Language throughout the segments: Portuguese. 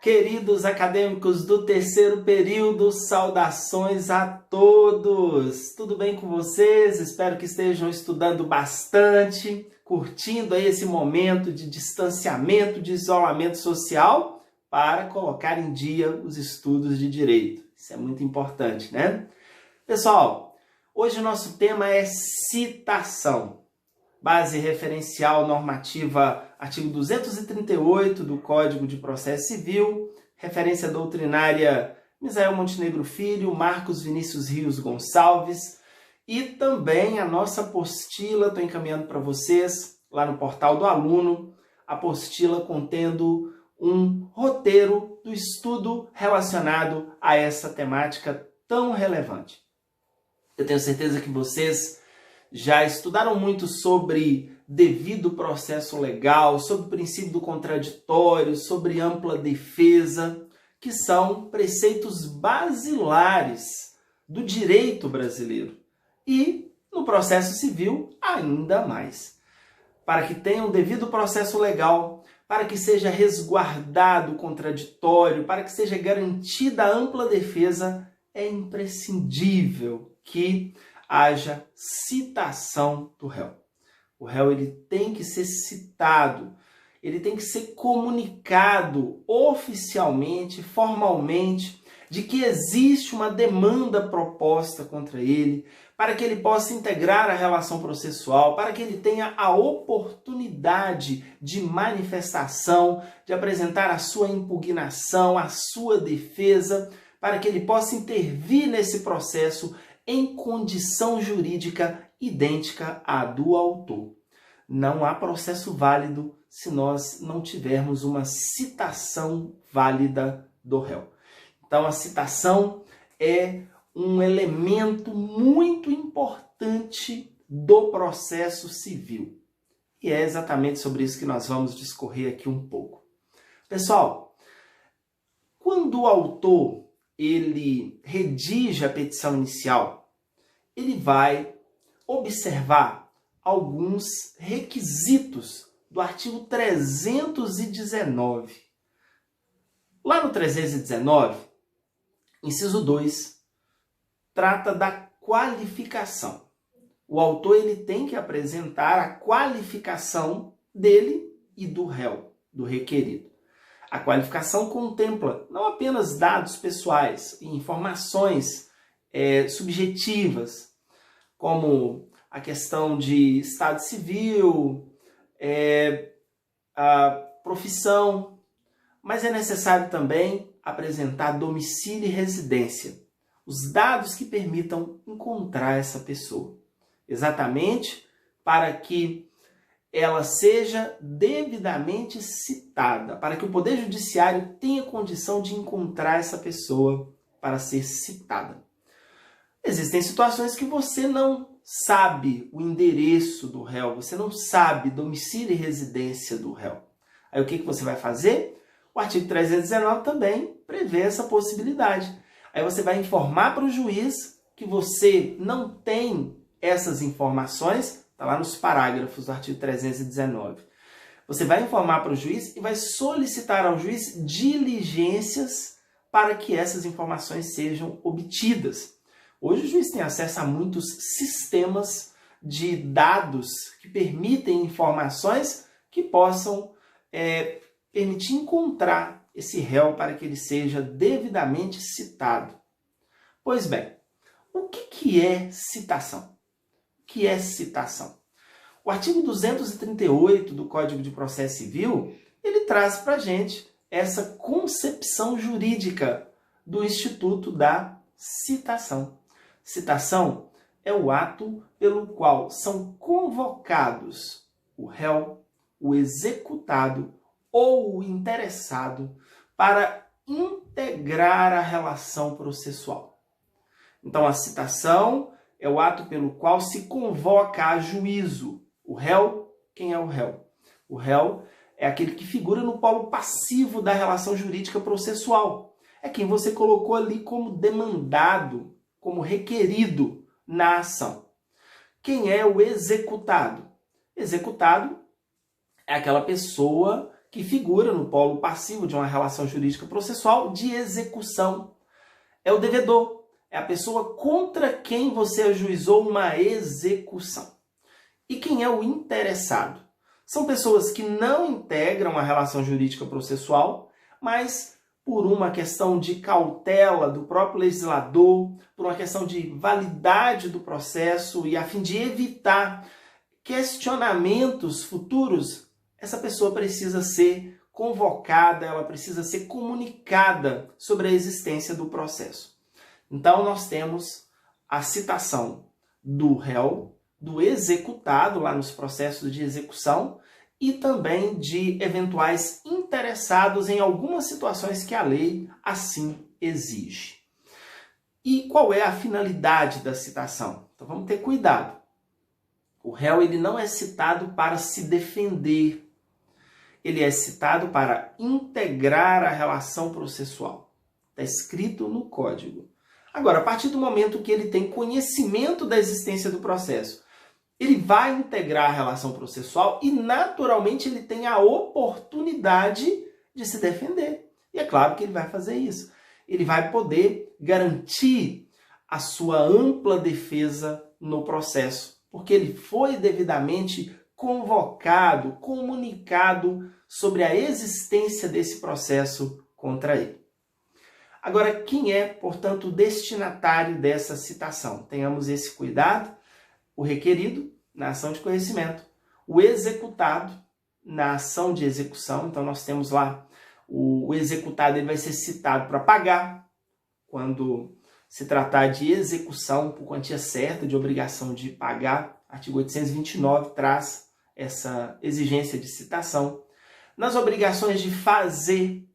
Queridos acadêmicos do terceiro período, saudações a todos! Tudo bem com vocês? Espero que estejam estudando bastante, curtindo aí esse momento de distanciamento, de isolamento social, para colocar em dia os estudos de direito. Isso é muito importante, né? Pessoal, hoje o nosso tema é citação. Base referencial normativa, artigo 238 do Código de Processo Civil, referência doutrinária Misael Montenegro Filho, Marcos Vinícius Rios Gonçalves, e também a nossa apostila, estou encaminhando para vocês lá no portal do aluno, apostila contendo um roteiro do estudo relacionado a essa temática tão relevante. Eu tenho certeza que vocês já estudaram muito sobre devido processo legal, sobre o princípio do contraditório, sobre ampla defesa, que são preceitos basilares do direito brasileiro. E no processo civil, ainda mais. Para que tenha um devido processo legal, para que seja resguardado o contraditório, para que seja garantida a ampla defesa, é imprescindível que haja citação do réu. O réu ele tem que ser citado, ele tem que ser comunicado oficialmente, formalmente, de que existe uma demanda proposta contra ele, para que ele possa integrar a relação processual, para que ele tenha a oportunidade de manifestação, de apresentar a sua impugnação, a sua defesa, para que ele possa intervir nesse processo em condição jurídica idêntica à do autor. Não há processo válido se nós não tivermos uma citação válida do réu. Então, a citação é um elemento muito importante do processo civil. E é exatamente sobre isso que nós vamos discorrer aqui um pouco. Pessoal, quando o autor ele redige a petição inicial, ele vai observar alguns requisitos do artigo 319. Lá no 319, inciso 2, trata da qualificação. O autor ele tem que apresentar a qualificação dele e do réu, do requerido. A qualificação contempla não apenas dados pessoais e informações subjetivas, como a questão de estado civil, a profissão, mas é necessário também apresentar domicílio e residência, os dados que permitam encontrar essa pessoa, exatamente para que ela seja devidamente citada, para que o Poder Judiciário tenha condição de encontrar essa pessoa para ser citada. Existem situações que você não sabe o endereço do réu, você não sabe domicílio e residência do réu. Aí o que você vai fazer? O artigo 319 também prevê essa possibilidade. Aí você vai informar para o juiz que você não tem essas informações, está lá nos parágrafos do artigo 319. Você vai informar para o juiz e vai solicitar ao juiz diligências para que essas informações sejam obtidas. Hoje o juiz tem acesso a muitos sistemas de dados que permitem informações que possam permitir encontrar esse réu para que ele seja devidamente citado. Pois bem, o que é citação? O que é citação? O artigo 238 do Código de Processo Civil, ele traz para a gente essa concepção jurídica do instituto da citação. Citação é o ato pelo qual são convocados o réu, o executado ou o interessado para integrar a relação processual. Então, a citação é o ato pelo qual se convoca a juízo o réu. Quem é o réu? O réu é aquele que figura no polo passivo da relação jurídica processual. É quem você colocou ali como demandado, como requerido na ação. Quem é o executado? Executado é aquela pessoa que figura no polo passivo de uma relação jurídica processual de execução. É o devedor, é a pessoa contra quem você ajuizou uma execução. E quem é o interessado? São pessoas que não integram a relação jurídica processual, mas por uma questão de cautela do próprio legislador, por uma questão de validade do processo e a fim de evitar questionamentos futuros, essa pessoa precisa ser convocada, ela precisa ser comunicada sobre a existência do processo. Então nós temos a citação do réu, do executado lá nos processos de execução e também de eventuais interessados em algumas situações que a lei assim exige. E qual é a finalidade da citação? Então vamos ter cuidado. O réu ele não é citado para se defender. Ele é citado para integrar a relação processual. Está escrito no Código. Agora, a partir do momento que ele tem conhecimento da existência do processo, ele vai integrar a relação processual e, naturalmente, ele tem a oportunidade de se defender. E é claro que ele vai fazer isso. Ele vai poder garantir a sua ampla defesa no processo, porque ele foi devidamente convocado, comunicado sobre a existência desse processo contra ele. Agora, quem é, portanto, o destinatário dessa citação? Tenhamos esse cuidado. O requerido, na ação de conhecimento. O executado, na ação de execução. Então, nós temos lá o executado, ele vai ser citado para pagar, quando se tratar de execução por quantia certa, de obrigação de pagar. Artigo 829 traz essa exigência de citação. Nas obrigações de fazer,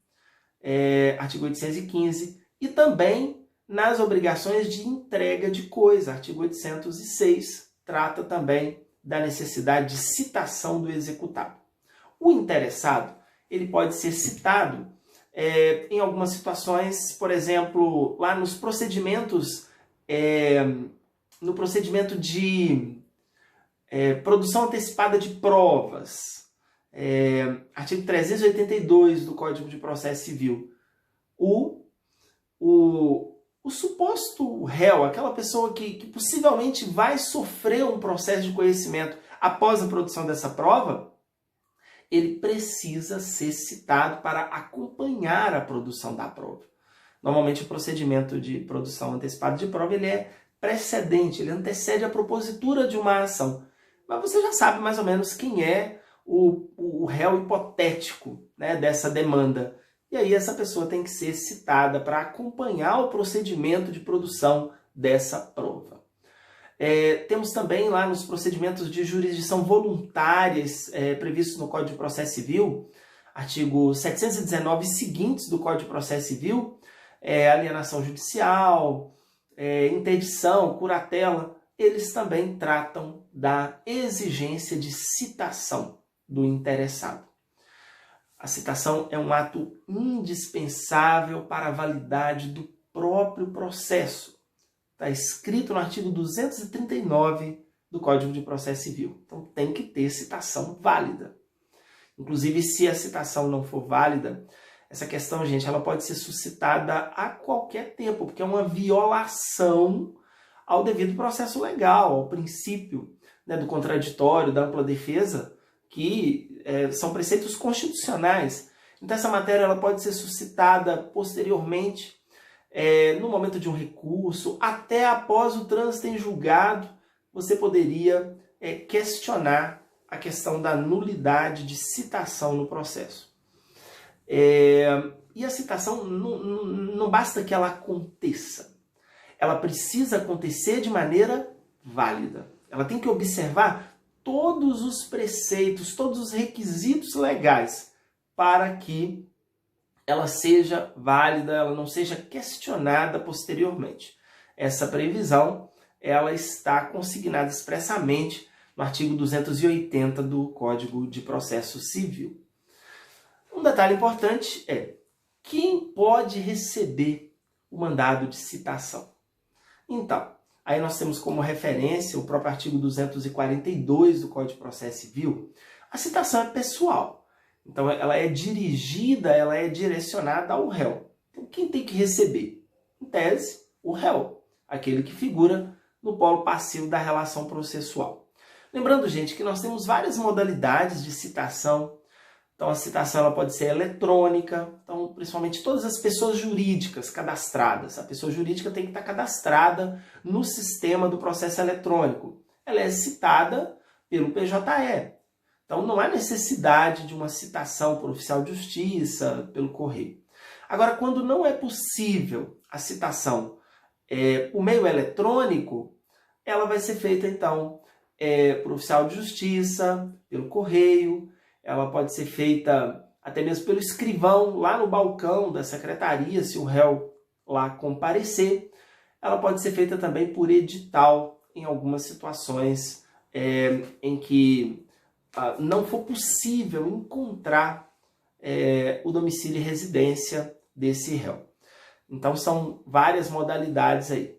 artigo 815, e também nas obrigações de entrega de coisa, artigo 806, trata também da necessidade de citação do executado. O interessado, ele pode ser citado em algumas situações, por exemplo, lá nos procedimentos, no procedimento de produção antecipada de provas, artigo 382 do Código de Processo Civil. O suposto réu, aquela pessoa que possivelmente vai sofrer um processo de conhecimento após a produção dessa prova, ele precisa ser citado para acompanhar a produção da prova. Normalmente o procedimento de produção antecipada de prova ele é precedente, ele antecede a propositura de uma ação. Mas você já sabe mais ou menos quem é o réu hipotético, né, dessa demanda. E aí essa pessoa tem que ser citada para acompanhar o procedimento de produção dessa prova. Temos também lá nos procedimentos de jurisdição voluntárias previstos no Código de Processo Civil, artigo 719 e seguintes do Código de Processo Civil, alienação judicial, interdição, curatela, eles também tratam da exigência de citação do interessado. A citação é um ato indispensável para a validade do próprio processo. Está escrito no artigo 239 do Código de Processo Civil. Então tem que ter citação válida. Inclusive, se a citação não for válida, essa questão, gente, ela pode ser suscitada a qualquer tempo, porque é uma violação ao devido processo legal, ao princípio, né, do contraditório, da ampla defesa, que são preceitos constitucionais. Então essa matéria ela pode ser suscitada posteriormente, no momento de um recurso, até após o trânsito em julgado, você poderia questionar a questão da nulidade de citação no processo. E a citação não basta que ela aconteça, ela precisa acontecer de maneira válida. Ela tem que observar todos os preceitos, todos os requisitos legais para que ela seja válida, ela não seja questionada posteriormente. Essa previsão ela está consignada expressamente no artigo 280 do Código de Processo Civil. Um detalhe importante é quem pode receber o mandado de citação. Então, aí nós temos como referência o próprio artigo 242 do Código de Processo Civil. A citação é pessoal. Então ela é dirigida, ela é direcionada ao réu. Então quem tem que receber? Em tese, o réu, aquele que figura no polo passivo da relação processual. Lembrando, gente, que nós temos várias modalidades de citação. Então a citação ela pode ser eletrônica, então principalmente todas as pessoas jurídicas cadastradas. A pessoa jurídica tem que estar cadastrada no sistema do processo eletrônico. Ela é citada pelo PJE. Então não há necessidade de uma citação por oficial de justiça, pelo correio. Agora, quando não é possível a citação por meio eletrônico, ela vai ser feita então por oficial de justiça, pelo correio. Ela pode ser feita até mesmo pelo escrivão lá no balcão da secretaria, se o réu lá comparecer. Ela pode ser feita também por edital em algumas situações em que não for possível encontrar o domicílio e residência desse réu. Então são várias modalidades aí.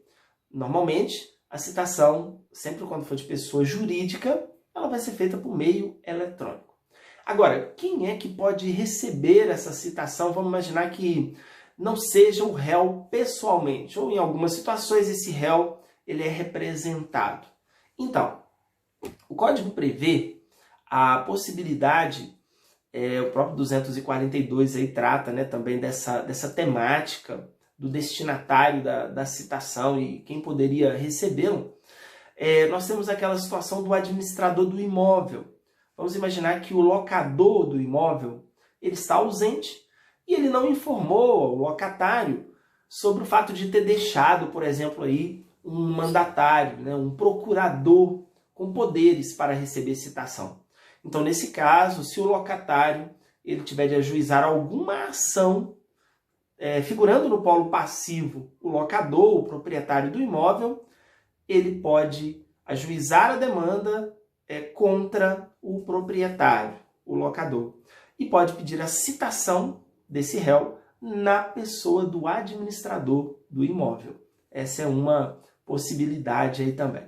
Normalmente a citação, sempre quando for de pessoa jurídica, ela vai ser feita por meio eletrônico. Agora, quem é que pode receber essa citação? Vamos imaginar que não seja o réu pessoalmente, ou em algumas situações esse réu ele é representado. Então, o Código prevê a possibilidade, o próprio 242 aí trata, né, também dessa temática do destinatário da citação e quem poderia recebê-lo. Nós temos aquela situação do administrador do imóvel. Vamos imaginar que o locador do imóvel ele está ausente e ele não informou ao locatário sobre o fato de ter deixado, por exemplo, aí, um mandatário, né, um procurador com poderes para receber citação. Então, nesse caso, se o locatário ele tiver de ajuizar alguma ação, figurando no polo passivo o locador, o proprietário do imóvel, ele pode ajuizar a demanda contra o proprietário, o locador, e pode pedir a citação desse réu na pessoa do administrador do imóvel. Essa é uma possibilidade aí também.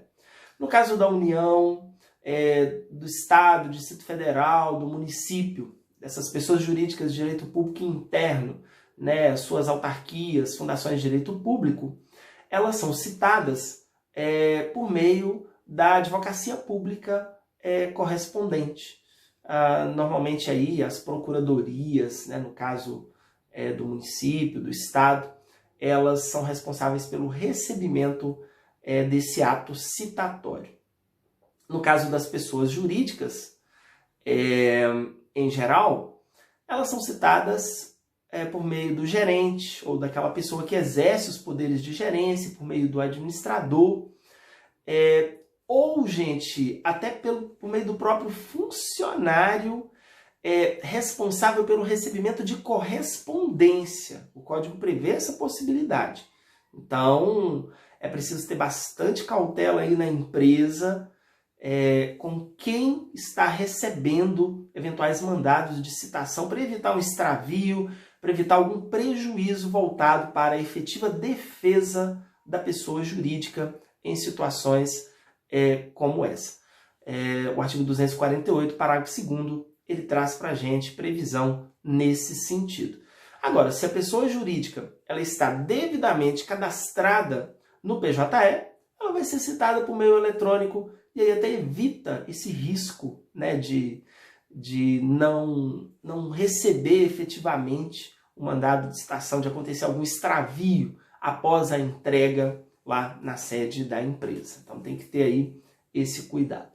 No caso da União, do Estado, do Distrito Federal, do município, dessas pessoas jurídicas de direito público interno, né, suas autarquias, fundações de direito público, elas são citadas por meio da advocacia pública correspondente. Normalmente aí as procuradorias, né, no caso do município, do estado, elas são responsáveis pelo recebimento desse ato citatório. No caso das pessoas jurídicas, em geral, elas são citadas por meio do gerente ou daquela pessoa que exerce os poderes de gerência, por meio do administrador, ou, gente, até por meio do próprio funcionário responsável pelo recebimento de correspondência. O Código prevê essa possibilidade. Então, é preciso ter bastante cautela aí na empresa com quem está recebendo eventuais mandados de citação para evitar um extravio, para evitar algum prejuízo voltado para a efetiva defesa da pessoa jurídica em situações como essa. O artigo 248, parágrafo 2º, ele traz para a gente previsão nesse sentido. Agora, se a pessoa jurídica ela está devidamente cadastrada no PJE, ela vai ser citada por meio eletrônico e aí até evita esse risco, né, de não receber efetivamente o mandado de citação, de acontecer algum extravio após a entrega lá na sede da empresa. Então tem que ter aí esse cuidado.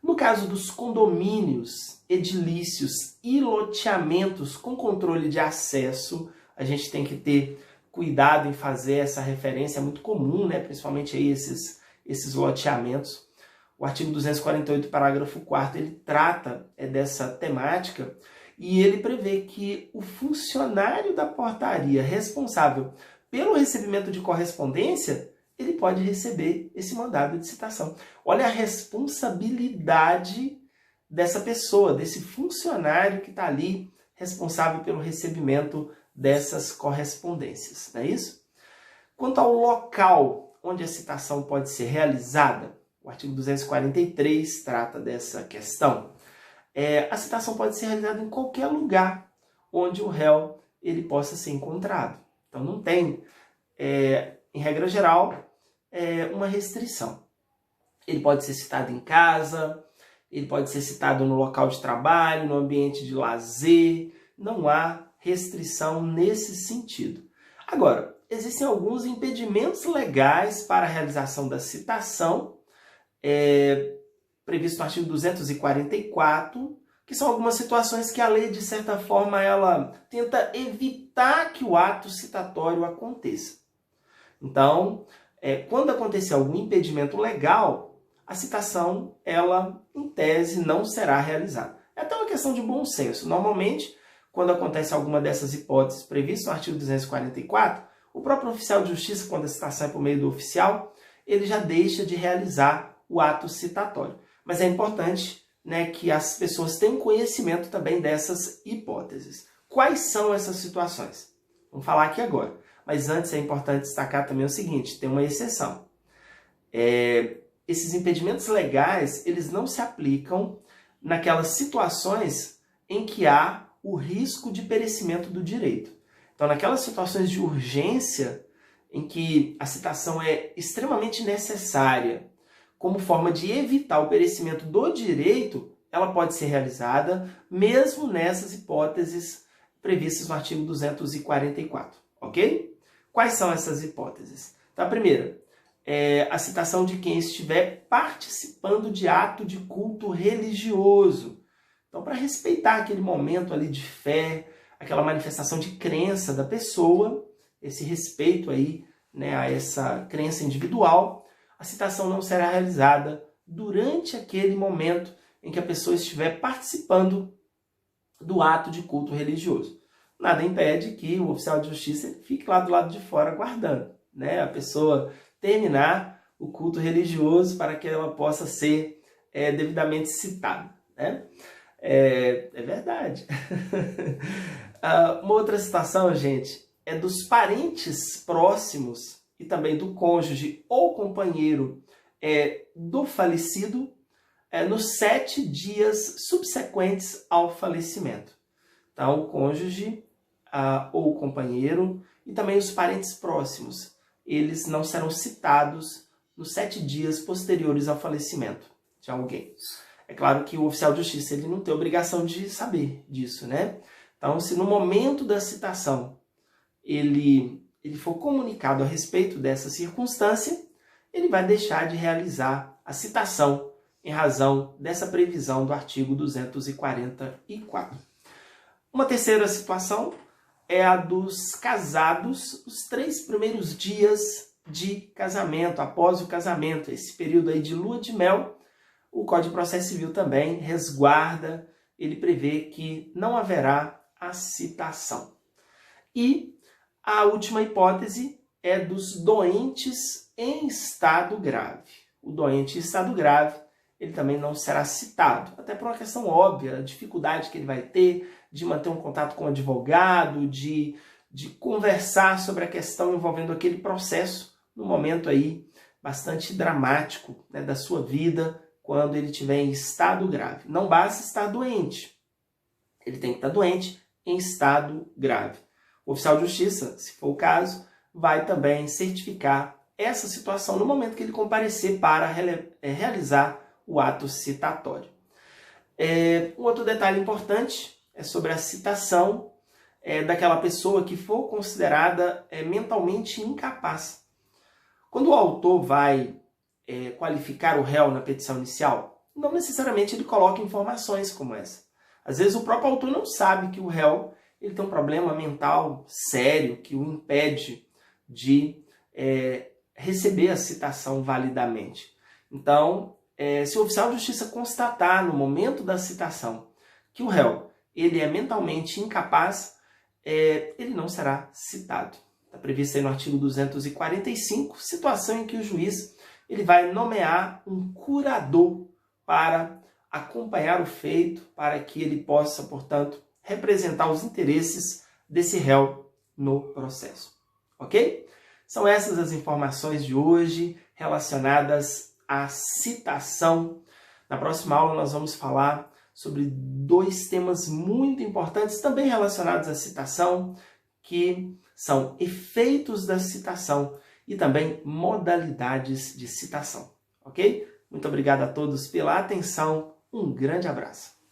No caso dos condomínios, edilícios e loteamentos com controle de acesso, a gente tem que ter cuidado em fazer essa referência, é muito comum, né? Principalmente aí esses loteamentos. O artigo 248, parágrafo 4º, ele trata dessa temática e ele prevê que o funcionário da portaria responsável pelo recebimento de correspondência, ele pode receber esse mandado de citação. Olha a responsabilidade dessa pessoa, desse funcionário que está ali responsável pelo recebimento dessas correspondências, não é isso? Quanto ao local onde a citação pode ser realizada, o artigo 243 trata dessa questão. A citação pode ser realizada em qualquer lugar onde o réu ele possa ser encontrado. Então não tem, em regra geral, uma restrição. Ele pode ser citado em casa, ele pode ser citado no local de trabalho, no ambiente de lazer, não há restrição nesse sentido. Agora, existem alguns impedimentos legais para a realização da citação, previsto no artigo 244, que são algumas situações que a lei, de certa forma, ela tenta evitar que o ato citatório aconteça. Então, quando acontecer algum impedimento legal, a citação, ela, em tese, não será realizada. É até uma questão de bom senso. Normalmente, quando acontece alguma dessas hipóteses previstas no artigo 244, o próprio oficial de justiça, quando a citação é por meio do oficial, ele já deixa de realizar o ato citatório. Mas é importante, né, que as pessoas tenham conhecimento também dessas hipóteses. Quais são essas situações? Vamos falar aqui agora. Mas antes é importante destacar também o seguinte, tem uma exceção. Esses impedimentos legais, eles não se aplicam naquelas situações em que há o risco de perecimento do direito. Então, naquelas situações de urgência em que a citação é extremamente necessária, como forma de evitar o perecimento do direito, ela pode ser realizada mesmo nessas hipóteses previstas no artigo 244, ok? Quais são essas hipóteses? Então, a primeira é a citação de quem estiver participando de ato de culto religioso. Então, para respeitar aquele momento ali de fé, aquela manifestação de crença da pessoa, esse respeito aí, né, a essa crença individual, a citação não será realizada durante aquele momento em que a pessoa estiver participando do ato de culto religioso. Nada impede que o oficial de justiça fique lá do lado de fora aguardando, né, a pessoa terminar o culto religioso para que ela possa ser devidamente citada, né? É verdade. Uma outra situação, gente, é dos parentes próximos e também do cônjuge ou companheiro do falecido nos 7 dias subsequentes ao falecimento. Então, o cônjuge ou o companheiro e também os parentes próximos, eles não serão citados nos 7 dias posteriores ao falecimento de alguém. É claro que o oficial de justiça ele não tem obrigação de saber disso, né? Então, se no momento da citação ele for comunicado a respeito dessa circunstância, ele vai deixar de realizar a citação em razão dessa previsão do artigo 244. Uma terceira situação é a dos casados, os 3 primeiros dias de casamento, após o casamento, esse período aí de lua de mel. O Código de Processo Civil também resguarda, ele prevê que não haverá a citação. E a última hipótese é dos doentes em estado grave. O doente em estado grave, ele também não será citado, até por uma questão óbvia, a dificuldade que ele vai ter de manter um contato com o advogado, de conversar sobre a questão envolvendo aquele processo, no momento aí bastante dramático, né, da sua vida, quando ele estiver em estado grave. Não basta estar doente, ele tem que estar doente em estado grave. O oficial de justiça, se for o caso, vai também certificar essa situação no momento que ele comparecer para realizar o ato citatório. Um outro detalhe importante é sobre a citação daquela pessoa que for considerada mentalmente incapaz. Quando o autor vai qualificar o réu na petição inicial, não necessariamente ele coloca informações como essa. Às vezes o próprio autor não sabe que o réu ele tem um problema mental sério que o impede de receber a citação validamente. Então, se o oficial de justiça constatar no momento da citação que o réu ele é mentalmente incapaz, ele não será citado. Está previsto aí no artigo 245, situação em que o juiz ele vai nomear um curador para acompanhar o feito, para que ele possa, portanto, representar os interesses desse réu no processo. Ok? São essas as informações de hoje relacionadas à citação. Na próxima aula nós vamos falar sobre dois temas muito importantes, também relacionados à citação, que são efeitos da citação e também modalidades de citação, ok? Muito obrigado a todos pela atenção, um grande abraço.